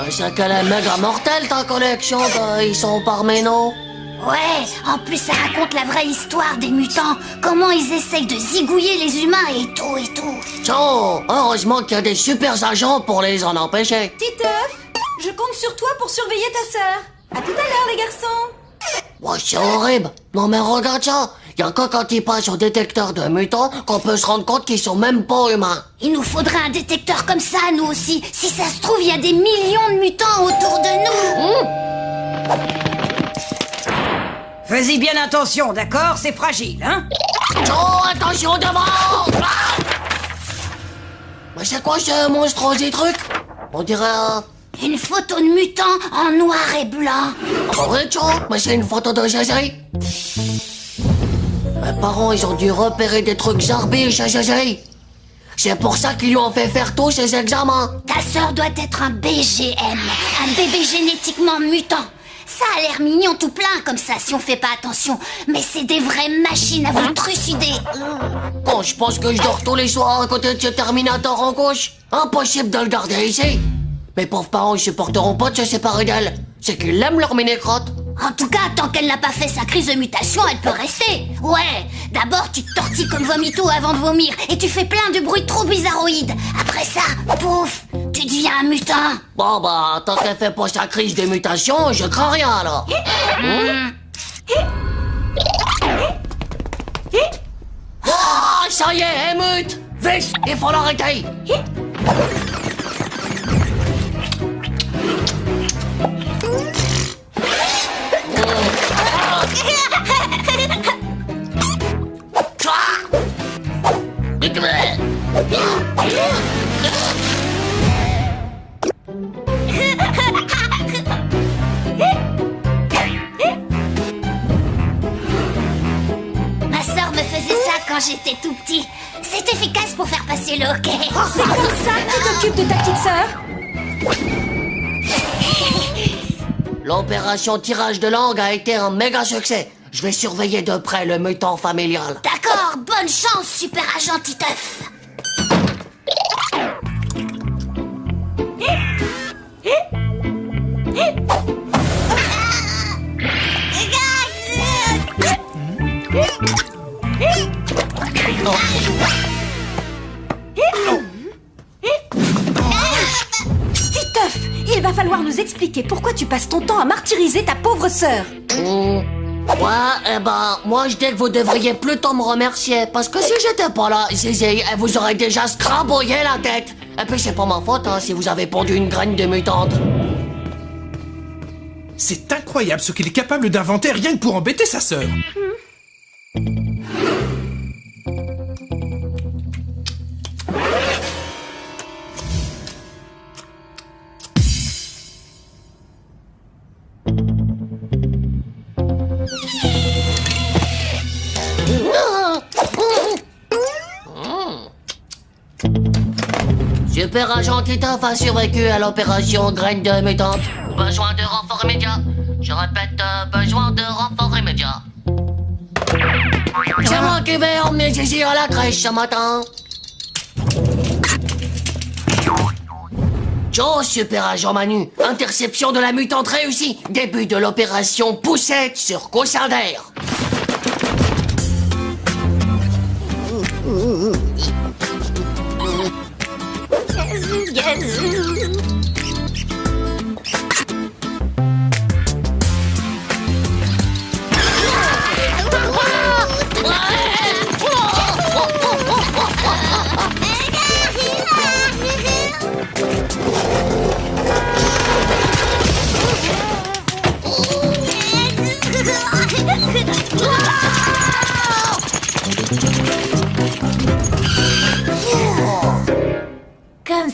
C'est qu'elle est méga mortelle ta collection, ils sont parmi nous. Ouais, en plus ça raconte la vraie histoire des mutants, comment ils essayent de zigouiller les humains et tout. Tiens, heureusement qu'il y a des super agents pour les en empêcher. Titeuf, je compte sur toi pour surveiller ta sœur. À tout à l'heure les garçons. Ouais, c'est horrible. Non mais regarde ça, y a que quand ils passent au détecteur de mutants qu'on peut se rendre compte qu'ils sont même pas humains. Il nous faudrait un détecteur comme ça, nous aussi. Si ça se trouve, il y a des millions de mutants autour de nous. Fais-y bien attention, d'accord? C'est fragile, hein? Oh, attention devant! Mais c'est quoi ce monstrueux truc? On dirait une photo de mutant en noir et blanc. Oh oui, mais c'est une photo de Jésus. Mes parents, ils ont dû repérer des trucs zarbés chez Jésus. C'est pour ça qu'ils lui ont fait faire tous ces examens. Ta sœur doit être un BGM, un bébé génétiquement mutant. Ça a l'air mignon tout plein comme ça si on fait pas attention. Mais c'est des vraies machines à vous trucider. Bon, je pense que je dors tous les soirs à côté de ce Terminator en gauche. Impossible de le garder ici. Mes pauvres parents, ils supporteront pas de se séparer d'elle. C'est qu'ils aiment leur mini-crotte. En tout cas, tant qu'elle n'a pas fait sa crise de mutation, elle peut rester. Ouais, d'abord tu te tortilles comme vomito avant de vomir et tu fais plein de bruits trop bizarroïdes. Après ça, pouf, tu deviens un mutant. Bon bah, tant qu'elle fait pas sa crise de mutation, je crains rien alors. Oh, ça y est, elle mute. Vite, il faut l'arrêter. Ma sœur me faisait ça quand j'étais tout petit. C'est efficace pour faire passer le hockey. Oh, c'est comme ça que tu t'occupes de ta petite sœur? L'opération tirage de langue a été un méga succès. Je vais surveiller de près le mutant familial. D'accord, bonne chance, super agent Titeuf. Titeuf, il va falloir nous expliquer pourquoi tu passes ton temps à martyriser ta pauvre sœur. Ouais, eh ben, moi je dis que vous devriez plutôt me remercier. Parce que si j'étais pas là, Zizi, elle vous aurait déjà scrabouillé la tête. Et puis c'est pas ma faute, hein, si vous avez pondu une graine de mutante. C'est incroyable ce qu'il est capable d'inventer rien que pour embêter sa sœur. Super agent Titeuf a survécu à l'opération graine de mutante. Besoin de renfort immédiat. Je répète, besoin de renfort immédiat. C'est moi qui vais emmener Zizi à la crèche ce matin. Joe, super agent Manu. Interception de la mutante réussie. Début de l'opération Poussette sur Cossander.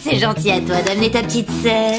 C'est gentil à toi d'amener ta petite sœur.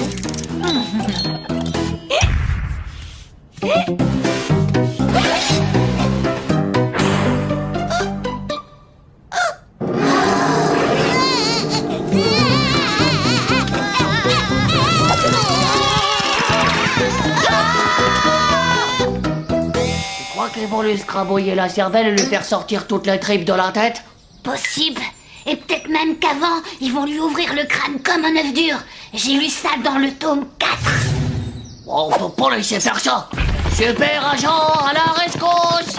Tu crois qu'ils vont lui scraboyer la cervelle et lui faire sortir toutes les tripes de la tête? Possible. Et peut-être même qu'avant, ils vont lui ouvrir le crâne comme un œuf dur. J'ai lu ça dans le tome 4. On peut pas laisser faire ça. Super agent, à la rescousse.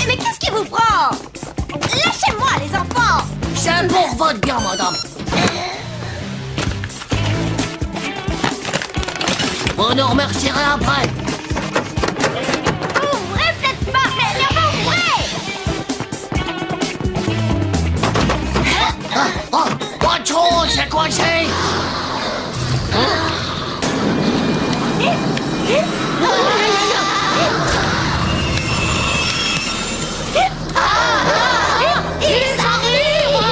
Mais qu'est-ce qui vous prend? Lâchez-moi, les enfants! C'est pour votre bien, madame. Vous nous remercierez après. Ouvrez cette porte, ouvrez! Autre chose, c'est quoi c'est? Ils arrivent!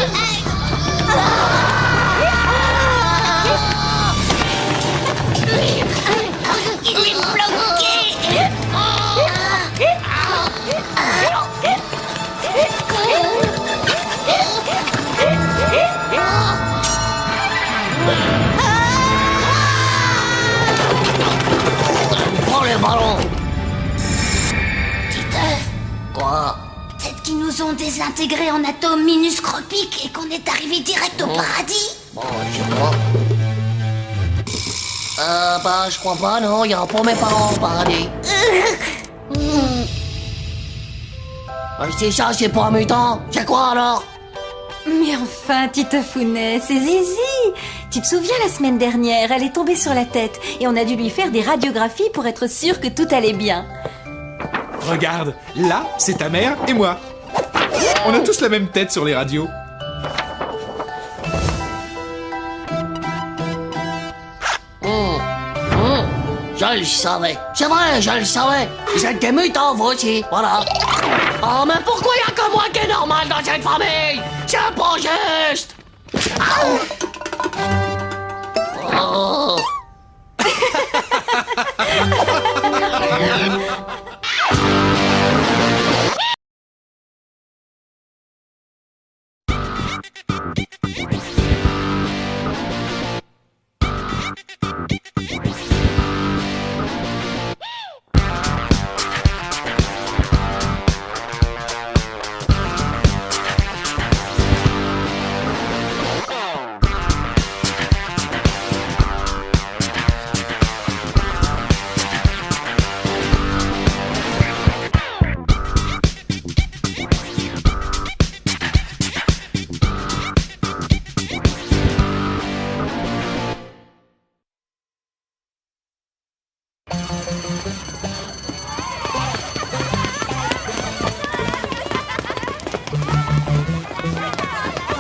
Il est bloqué! Prends les ballons. Titeuf, Quoi? peut-être qu'ils nous ont désintégrés en atomes minuscropiques et qu'on est arrivé direct au paradis. Bon, je sais pas. Bah, je crois pas, non, y a pas mes parents au paradis. Si ça, c'est pas mutant, c'est quoi alors? Mais enfin, Titefounet, c'est Zizi. Tu te souviens la semaine dernière, elle est tombée sur la tête et on a dû lui faire des radiographies pour être sûr que tout allait bien. Regarde, là, c'est ta mère et moi. On a tous la même tête sur les radios. Je le savais. C'est vrai, je le savais. Vous êtes des mutants, vous aussi, voilà. Oh, mais pourquoi y a que moi qui est normal dans cette famille? C'est pas juste. Oh.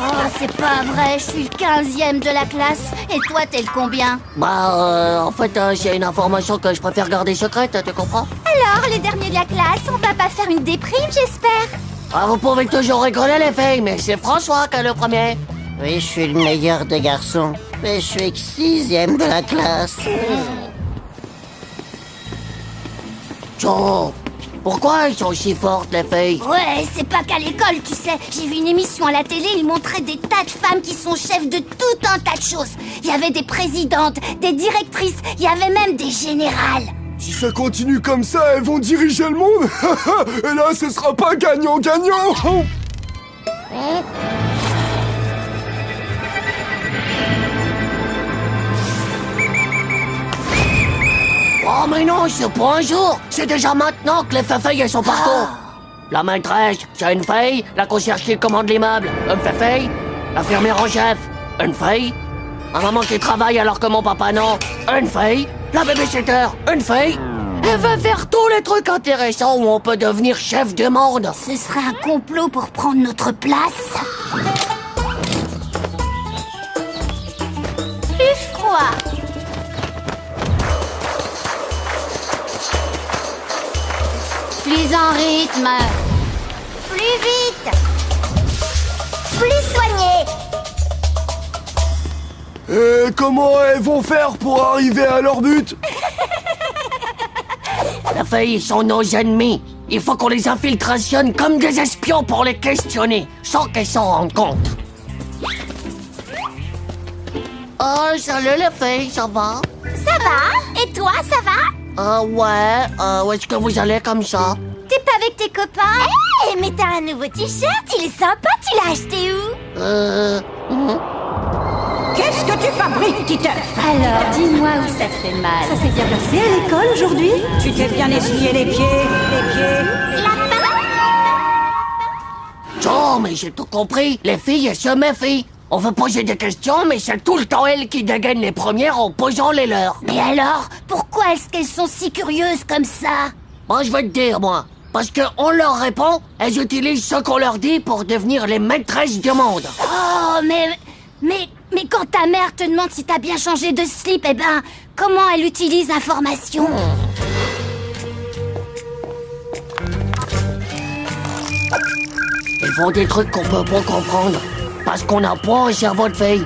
Oh, c'est pas vrai, je suis le 15e de la classe. Et toi, t'es le combien? Bah, en fait, c'est une information que je préfère garder secrète, tu comprends? Alors, les derniers de la classe, on va pas faire une déprime, j'espère? Ah, vous pouvez toujours rigoler, les filles, mais c'est François qui est le premier. Oui, je suis le meilleur des garçons. Mais je suis que 6e de la classe. Joe, pourquoi ils sont si fortes, les filles? Ouais, c'est pas qu'à l'école, tu sais. J'ai vu une émission à la télé, ils montraient des tas de femmes qui sont chefs de tout un tas de choses. Il y avait des présidentes, des directrices, il y avait même des générales. Si ça continue comme ça, elles vont diriger le monde. Et là, ce sera pas gagnant-gagnant. Oh, mais non, c'est pas un jour. C'est déjà maintenant que les filles, elles sont partout. La maîtresse, c'est une fille. La concierge qui commande l'immeuble, une fille. L'infirmière en chef, une fille. Ma maman qui travaille alors que mon papa non, une fille. La babysitter, une fille. Elle va faire tous les trucs intéressants où on peut devenir chef du monde. Ce serait un complot pour prendre notre place. Plus froid. Plus en rythme. Plus vite. soigner. Et comment elles vont faire pour arriver à leur but? Les filles sont nos ennemis. Il faut qu'on les infiltrationne comme des espions pour les questionner, sans qu'elles s'en rendent compte. Oh, salut les filles, ça va? Ça va? Et toi, ça va? Ouais, où est-ce que vous allez comme ça? T'es pas avec tes copains? Hé, mais t'as un nouveau t-shirt, il est sympa, tu l'as acheté où? Qu'est-ce que tu fabriques, Titeuf? Alors, dis-moi où ça te fait mal. Ça s'est bien passé à l'école aujourd'hui? Tu t'es bien essuyé les pieds, Oh, mais j'ai tout compris. Les filles, elles se méfient. On veut poser des questions, mais c'est tout le temps elles qui dégainent les premières en posant les leurs. Mais alors, pourquoi est-ce qu'elles sont si curieuses comme ça? Moi, je vais te dire, moi. Parce qu'on leur répond, elles utilisent ce qu'on leur dit pour devenir les maîtresses du monde. Oh, mais quand ta mère te demande si t'as bien changé de slip, eh ben, comment elle utilise l'information? Ils font des trucs qu'on peut pas comprendre. Parce qu'on n'a pas un cerveau de fille.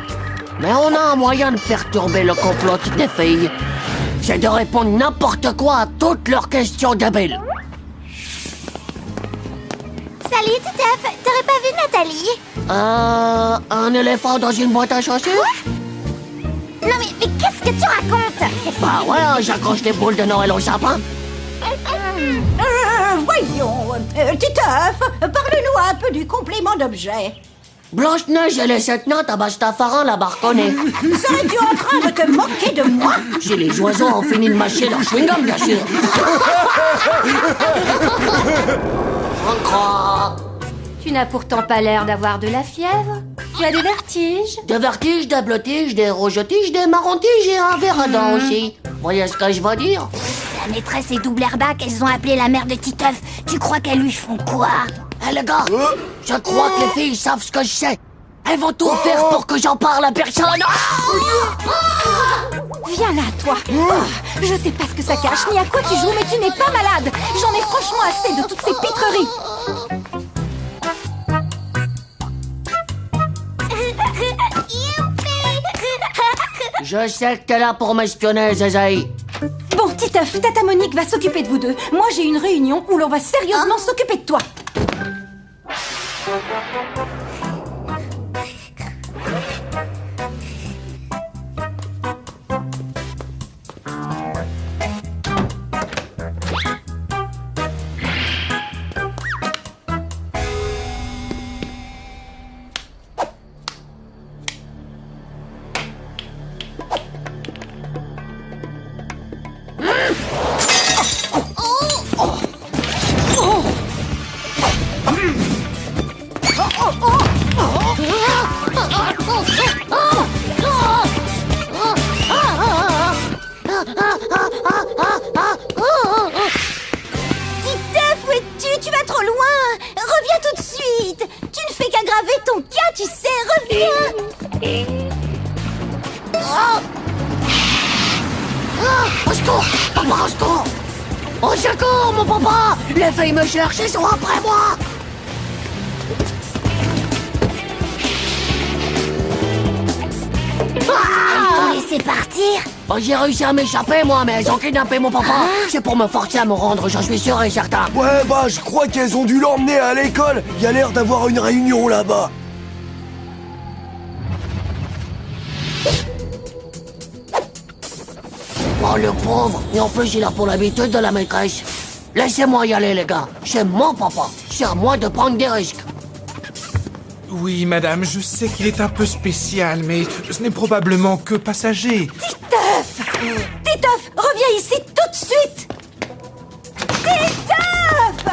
Mais on a un moyen de perturber le complot des filles. C'est de répondre n'importe quoi à toutes leurs questions débiles. Salut, Titeuf, t'aurais pas vu Nathalie? Un éléphant dans une boîte à chaussures? Non mais qu'est-ce que tu racontes? Bah ouais, j'accroche des boules de Noël au sapin. Voyons, Titeuf, parle-nous un peu du complément d'objet. Blanche-Neige et les 7 nains tabassent Tafarin la barconnée. Serais-tu en train de te moquer de moi? Si les oiseaux ont fini de mâcher leur chewing-gum, bien sûr. On croit. Tu n'as pourtant pas l'air d'avoir de la fièvre. Tu as des vertiges. Des vertiges, des blottiges, des rougeotiges, des marrontiges et un verre à dents aussi. Voyez ce que je veux dire? La maîtresse et double airbag, elles ont appelé la mère de Titeuf. Tu crois qu'elles lui font quoi? Hé les gars, je crois que les filles savent ce que je sais. Elles vont tout faire pour que j'en parle à personne. Viens là, toi. Je sais pas ce que ça cache, ni à quoi tu joues, mais tu n'es pas malade. J'en ai franchement assez de toutes ces pitreries. Je sais que t'es là pour m'espionner, Zézaï. Bon, Titeuf, Tata Monique va s'occuper de vous deux. Moi, j'ai une réunion où l'on va sérieusement s'occuper de toi. Titeuf, où es-tu? Tu vas trop loin. Reviens tout de suite. Tu ne fais qu'aggraver ton cas, tu sais. Reviens. Au secours! Papa, au secours! Au secours, mon papa! Les filles me cherchent, ils sont après moi! Elles t'ont laissé partir? Oh, j'ai réussi à m'échapper, moi, mais elles ont kidnappé mon papa. C'est pour me forcer à me rendre, j'en suis sûr et certain. Ouais, bah, je crois qu'elles ont dû l'emmener à l'école. Il y a l'air d'avoir une réunion là-bas. Oh, le pauvre! Et en plus, il a pour l'habitude de la maîtresse. Laissez-moi y aller, les gars. C'est mon papa. C'est à moi de prendre des risques. Oui, madame, je sais qu'il est un peu spécial, mais ce n'est probablement que passager. Titeuf, reviens ici tout de suite. Titeuf!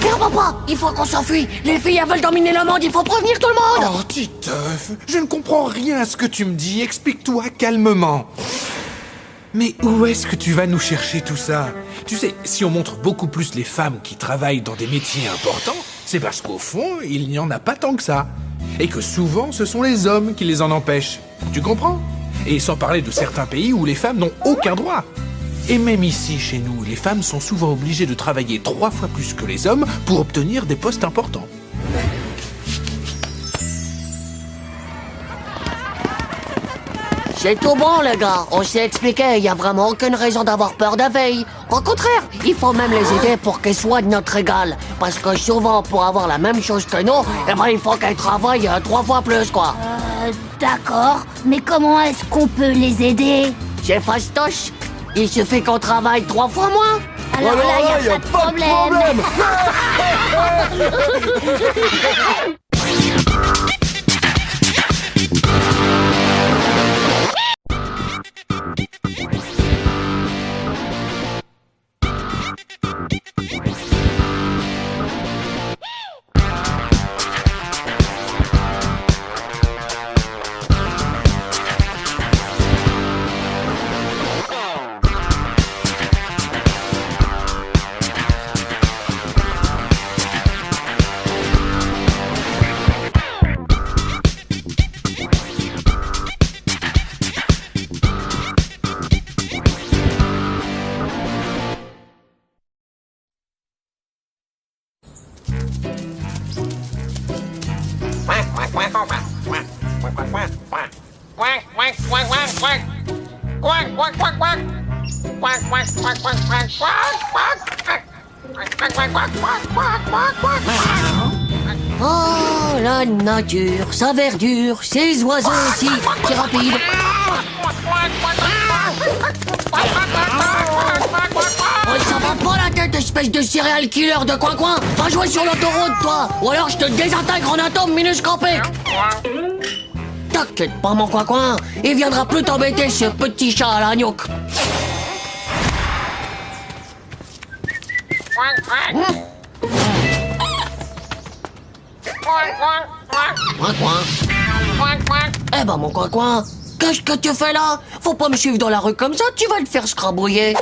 Viens, papa! Il faut qu'on s'enfuit. Les filles, elles veulent dominer le monde. Il faut prévenir tout le monde. Oh, Titeuf, je ne comprends rien à ce que tu me dis. Explique-toi calmement. Mais où est-ce que tu vas nous chercher tout ça? Tu sais, si on montre beaucoup plus les femmes qui travaillent dans des métiers importants, c'est parce qu'au fond, il n'y en a pas tant que ça. Et que souvent, ce sont les hommes qui les en empêchent. Tu comprends? Et sans parler de certains pays où les femmes n'ont aucun droit. Et même ici, chez nous, les femmes sont souvent obligées de travailler 3 fois plus que les hommes pour obtenir des postes importants. C'est tout bon, les gars. On s'est expliqué. Il n'y a vraiment aucune raison d'avoir peur d'abeilles. Au contraire, il faut même les aider pour qu'elles soient de notre égal. Parce que souvent, pour avoir la même chose que nous, eh ben, il faut qu'elles travaillent 3 fois plus, quoi. D'accord, mais comment est-ce qu'on peut les aider? C'est fastoche. Il suffit qu'on travaille 3 fois moins. Alors là, y a pas de problème. Oh, la nature, sa verdure, ces oiseaux aussi, si rapides. Oh, ça va pas la tête, espèce de serial killer de coin-coin. Va jouer sur l'autoroute, toi. Ou alors je te désintègre en atomes minuscopiques. T'inquiète pas, mon coin-coin. Il viendra plus t'embêter, ce petit chat à l'agnoc. Coin-coin. Eh ben, mon coin-coin, qu'est-ce que tu fais là? Faut pas me suivre dans la rue comme ça, tu vas te faire scrabouiller.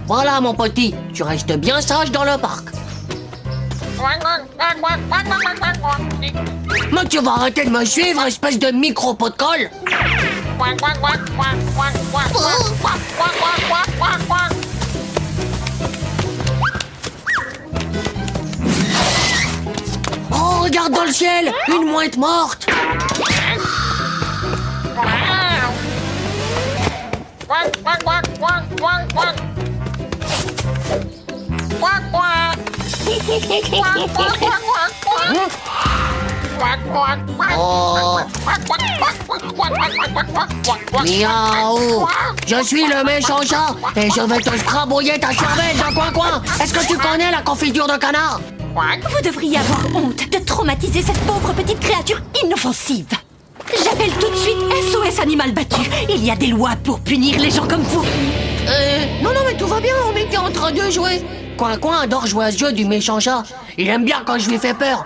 Voilà, mon petit, tu restes bien sage dans le parc. Mais tu vas arrêter de me suivre, espèce de micro-pot de colle. Oh, regarde dans le ciel, une mouette morte. Oh. Miaou. Je suis le méchant chat et je vais te scrabouiller ta cervelle d'un coin-coin. Est-ce que tu connais la confiture de canard? Vous devriez avoir honte de traumatiser cette pauvre petite créature inoffensive. J'appelle tout de suite SOS Animal Battu. Il y a des lois pour punir les gens comme vous. Non, mais tout va bien, on était en train de jouer. Coin-coin adore jouer à ce jeu du méchant chat. Il aime bien quand je lui fais peur.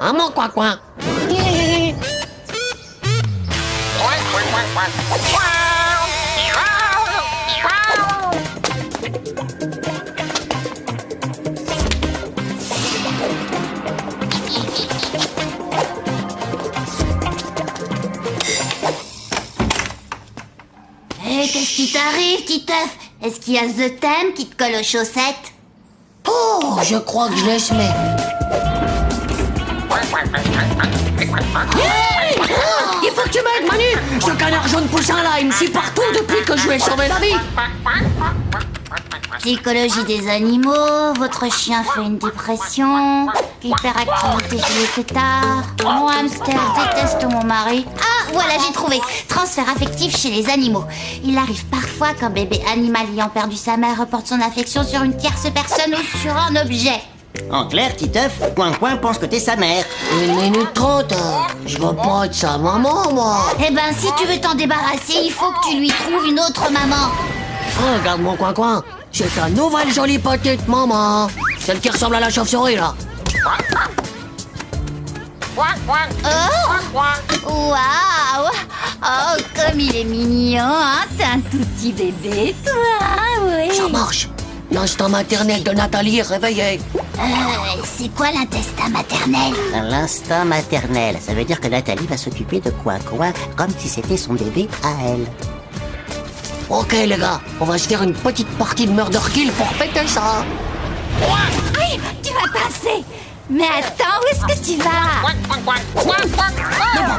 Hein, mon coin-coin? Qu'est-ce qui t'arrive, Titeuf? Est-ce qu'il y a The Thème qui te colle aux chaussettes? Oh, je crois que je laisse mes... Il faut que tu m'aides, Manu. Ce canard jaune poussin là, il me suit partout depuis que je lui ai sauvé la vie. Psychologie des animaux, votre chien fait une dépression, hyperactivité chez les têtards, mon hamster déteste mon mari. Ah, voilà, j'ai trouvé. Transfert affectif chez les animaux. Il arrive parfois qu'un bébé animal ayant perdu sa mère reporte son affection sur une tierce personne ou sur un objet. En clair, Titeuf, Coin-Coin pense que t'es sa mère. 1 minute 30, je veux pas être sa maman, moi. Eh ben, si tu veux t'en débarrasser, il faut que tu lui trouves une autre maman. Regarde mon coin-coin, c'est ta nouvelle jolie petite maman. Celle qui ressemble à la chauve-souris, là. Oh! Waouh! Oh, comme il est mignon, hein? T'es un tout petit bébé, toi, oui. Ça marche. L'instinct maternel de Nathalie est réveillé. C'est quoi l'intestin maternel? L'instinct maternel, ça veut dire que Nathalie va s'occuper de Coin-Coin comme si c'était son bébé à elle. Ok les gars, on va se faire une petite partie de Murder Kill pour fêter ça. Aïe, tu vas passer. Mais attends, où est-ce que tu vas? Mais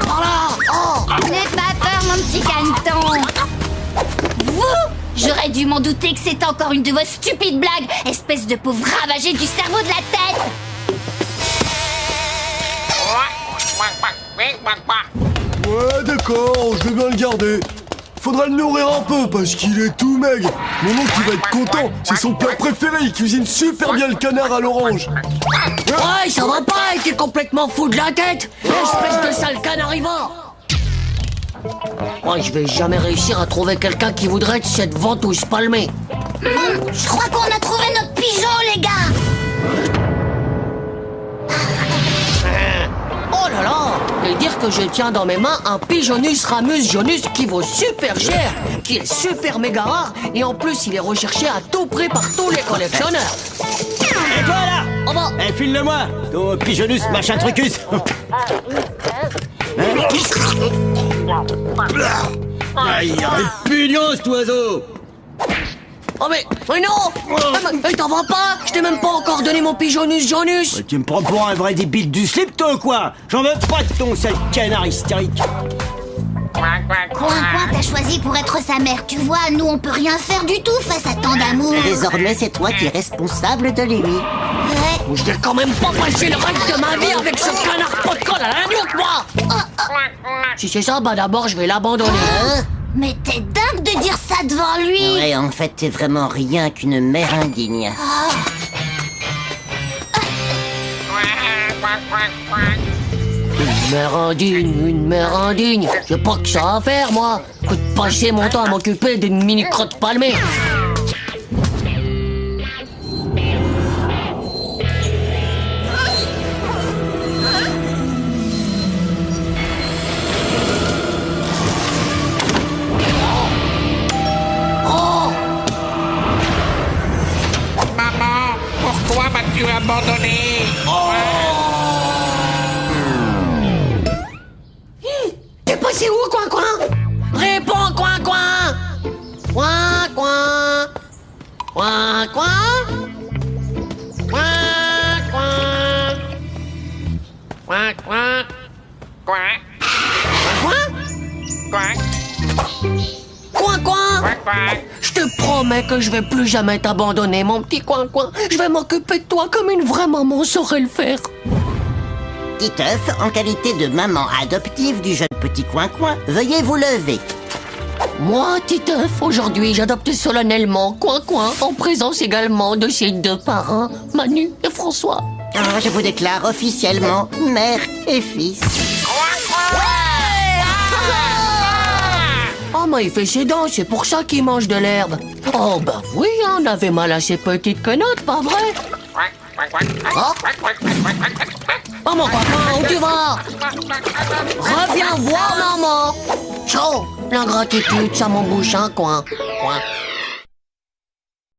par là. Oh. N'aie pas peur, mon petit caneton. Vous? J'aurais dû m'en douter que c'était encore une de vos stupides blagues, espèce de pauvre ravagé du cerveau de la tête. Ouais, d'accord, je vais bien le garder. Faudra le nourrir un peu parce qu'il est tout maigre. Mon oncle il va être content, c'est son plat préféré, il cuisine super bien le canard à l'orange. Ouais, ça va pas, il est complètement fou de la tête. Espèce de sale canarivore. Moi, je vais jamais réussir à trouver quelqu'un qui voudrait de cette ventouse palmée. Je crois qu'on a trouvé notre pigeon, les gars. Oh là là! Et dire que je tiens dans mes mains un Pigeonus ramus jonus qui vaut super cher, qui est super méga rare, et en plus il est recherché à tout prix par tous les collectionneurs. Et toi là? Oh bah! Eh, file-le-moi, ton pigeonus machin trucus. Aïe, pugnon cet oiseau. Oh mais non! Mais t'en vas pas? Je t'ai même pas encore donné mon Pigeonus jonus! Tu me prends pour un vrai débile du slip toi ou quoi? J'en veux pas de ton sale canard hystérique. Coin, t'as choisi pour être sa mère. Tu vois, nous, on peut rien faire du tout face à tant d'amour. Désormais, c'est toi qui es responsable de lui. Ouais. Je vais quand même pas passer le reste de ma vie avec ce canard pot de colle à la nuque, moi! Si c'est ça, bah d'abord je vais l'abandonner. Mais t'es dingue de dire ça devant lui. Ouais, en fait, t'es vraiment rien qu'une mère indigne. Une mère indigne. J'ai pas que ça à faire, moi, que de passer mon temps à m'occuper d'une mini-crotte palmée. Maman, pourquoi m'as-tu abandonné? T'es passé où, coin? Réponds, coin! Coin! Je te promets que je vais plus jamais t'abandonner, mon petit coin. Je vais m'occuper de toi comme une vraie maman saurait le faire. Titeuf, en qualité de maman adoptive du jeune petit coin, veuillez vous lever. Moi, Titeuf, aujourd'hui, j'adopte solennellement Coin, en présence également de ses deux parrains, Manu et François. Ah, je vous déclare officiellement mère et fils. Oh, mais il fait ses dents, c'est pour ça qu'il mange de l'herbe. Oh, bah oui, on avait mal à ses petites quenottes, pas vrai? Oh, mon copain, où tu vas? Reviens voir, maman. Ciao, l'ingratitude, ça m'embouche un coin.